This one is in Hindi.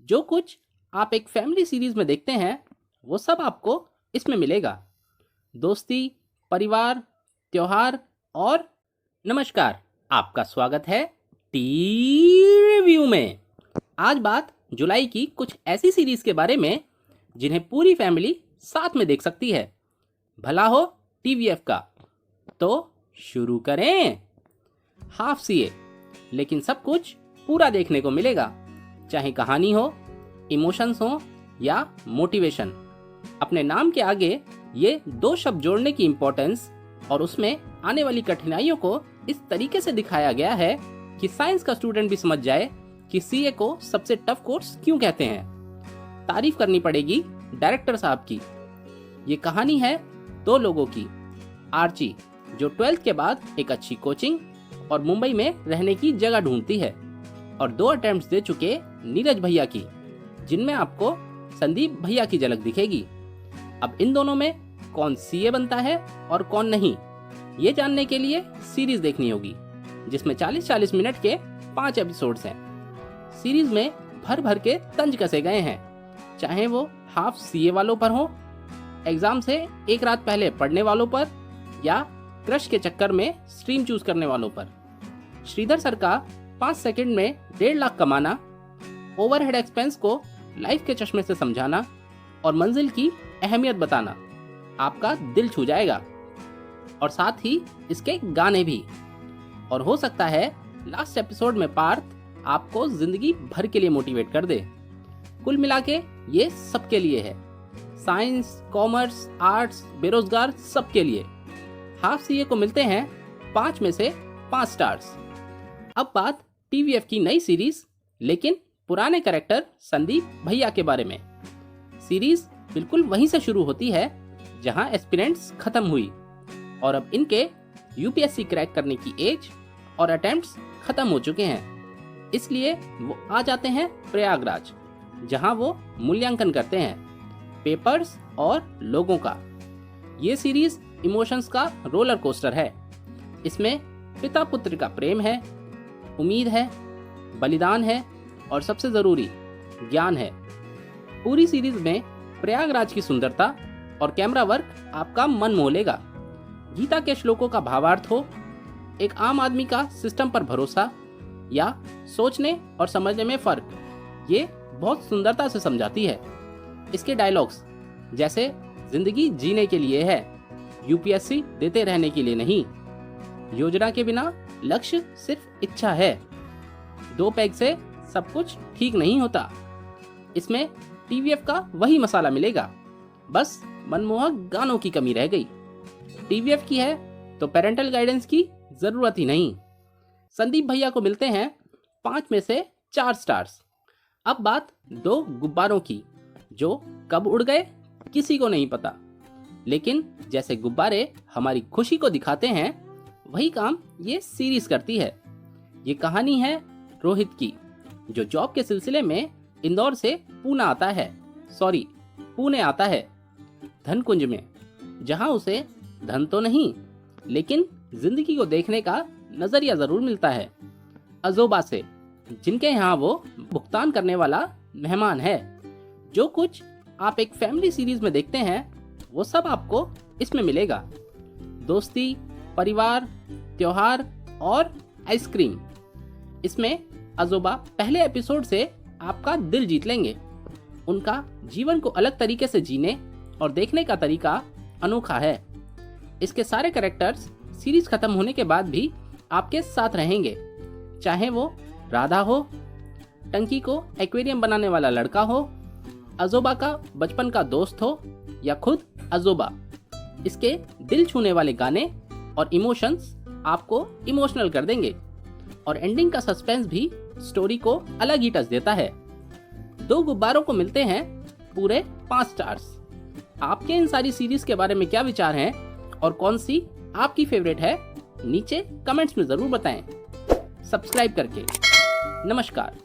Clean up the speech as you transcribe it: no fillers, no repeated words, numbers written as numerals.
जो कुछ आप एक फैमिली सीरीज में देखते हैं वो सब आपको इसमें मिलेगा। दोस्ती, परिवार, त्योहार और नमस्कार, आपका स्वागत है टी रिव्यू में। आज बात जुलाई की कुछ ऐसी सीरीज के बारे में जिन्हें पूरी फैमिली साथ में देख सकती है। भला हो टीवीएफ का। तो शुरू करें। हाफ सीए, लेकिन सब कुछ पूरा देखने को मिलेगा, चाहे कहानी हो, इमोशंस हो या मोटिवेशन। अपने नाम के आगे ये दो शब्द जोड़ने की इम्पोर्टेंस और उसमें आने वाली कठिनाइयों को इस तरीके से दिखाया गया है कि साइंस का स्टूडेंट भी समझ जाए कि सीए को सबसे टफ कोर्स क्यों कहते हैं। तारीफ करनी पड़ेगी डायरेक्टर साहब की। ये कहानी है दो लोगों की, आर्ची जो 12th के बाद एक अच्छी कोचिंग और मुंबई में रहने की जगह ढूंढती है, और 2 अटेम्प्ट्स दे चुके नीरज भैया की, जिनमें आपको संदीप भैया की झलक दिखेगी। अब इन दोनों में कौन सीए बनता है और कौन नहीं, ये जानने के लिए सीरीज देखनी होगी, जिसमें 40-40 मिनट के 5 एपिसोड्स हैं। सीरीज में भर भर के तंज कसे गए हैं, चाहे वो हाफ सीए वालों पर हो, एग्जाम से एक रात पहले पढ़ने वालों पर, या क्रश के चक्कर में स्ट्रीम चूज करने वालों पर। श्रीधर सर का 5 सेकंड में 1.5 लाख कमाना, ओवरहेड एक्सपेंस को लाइफ के चश्मे से समझाना और मंजिल की अहमियत बताना आपका दिल छू जाएगा। और साथ ही इसके गाने भी। और हो सकता है लास्ट एपिसोड में पार्थ आपको जिंदगी भर के लिए मोटिवेट कर दे। कुल मिला के ये सबके लिए है, साइंस, कॉमर्स, आर्ट्स, बेरोजगार, सबके लिए। हाफ सीए को मिलते हैं 5 में से 5 स्टार्स। अब बात टीवीएफ की नई सीरीज लेकिन पुराने कैरेक्टर संदीप भैया के बारे में। सीरीज बिल्कुल वहीं से शुरू होती है जहां एस्पिरेंट्स खत्म हुई, और अब इनके यूपीएससी क्रैक करने की एज और अटेम्प्ट्स खत्म हो चुके हैं। इसलिए वो आ जाते हैं प्रयागराज, जहां वो मूल्यांकन करते हैं पेपर्स और लोगों का। ये सीरीज इमोशंस का रोलर कोस्टर है। इसमें पिता पुत्र का प्रेम है, उम्मीद है, बलिदान है और सबसे जरूरी ज्ञान है। पूरी सीरीज में प्रयागराज की सुंदरता और कैमरा वर्क आपका मन मोह लेगा। गीता के श्लोकों का भावार्थ हो, एक आम आदमी का सिस्टम पर भरोसा, या सोचने और समझने में फर्क, ये बहुत सुंदरता से समझाती है। इसके डायलॉग्स जैसे जिंदगी जीने के लिए है, यूपीएससी देते रहने के लिए नहीं, योजना के बिना लक्ष्य सिर्फ इच्छा है, 2 पैग से सब कुछ ठीक नहीं होता। इसमें टीवीएफ का वही मसाला मिलेगा, बस मनमोहक गानों की कमी रह गई। टीवीएफ की है तो पेरेंटल गाइडेंस की जरूरत ही नहीं। संदीप भैया को मिलते हैं 5 में से 4 स्टार्स। अब बात 2 गुब्बारों की, जो कब उड़ गए किसी को नहीं पता, लेकिन जैसे गुब्बारे हमारी खुशी को दिखाते हैं, वही काम ये सीरीज करती है। ये कहानी है रोहित की, जो जॉब के सिलसिले में इंदौर से पुणे आता है धनकुंज में, जहां उसे धन तो नहीं लेकिन जिंदगी को देखने का नजरिया जरूर मिलता है अजोबा से, जिनके यहाँ वो भुगतान करने वाला मेहमान है। जो कुछ आप एक फैमिली सीरीज में देखते हैं वो सब आपको इसमें मिलेगा। दोस्ती, परिवार, त्योहार और आइसक्रीम। इसमें अजोबा पहले एपिसोड से आपका दिल जीत लेंगे। उनका जीवन को अलग तरीके से जीने और देखने का तरीका अनोखा है। इसके सारे कैरेक्टर्स सीरीज खत्म होने के बाद भी आपके साथ रहेंगे, चाहे वो राधा हो, टंकी को एक्वेरियम बनाने वाला लड़का हो, अजोबा का बचपन का दोस्त हो, या खुद अजोबा। इसके दिल छूने वाले गाने और इमोशंस आपको इमोशनल कर देंगे, और एंडिंग का सस्पेंस भी स्टोरी को अलग ही टच देता है। 2 गुब्बारों को मिलते हैं पूरे 5 स्टार्स। आपके इन सारी सीरीज के बारे में क्या विचार हैं और कौन सी आपकी फेवरेट है, नीचे कमेंट्स में जरूर बताएं, सब्सक्राइब करके। नमस्कार।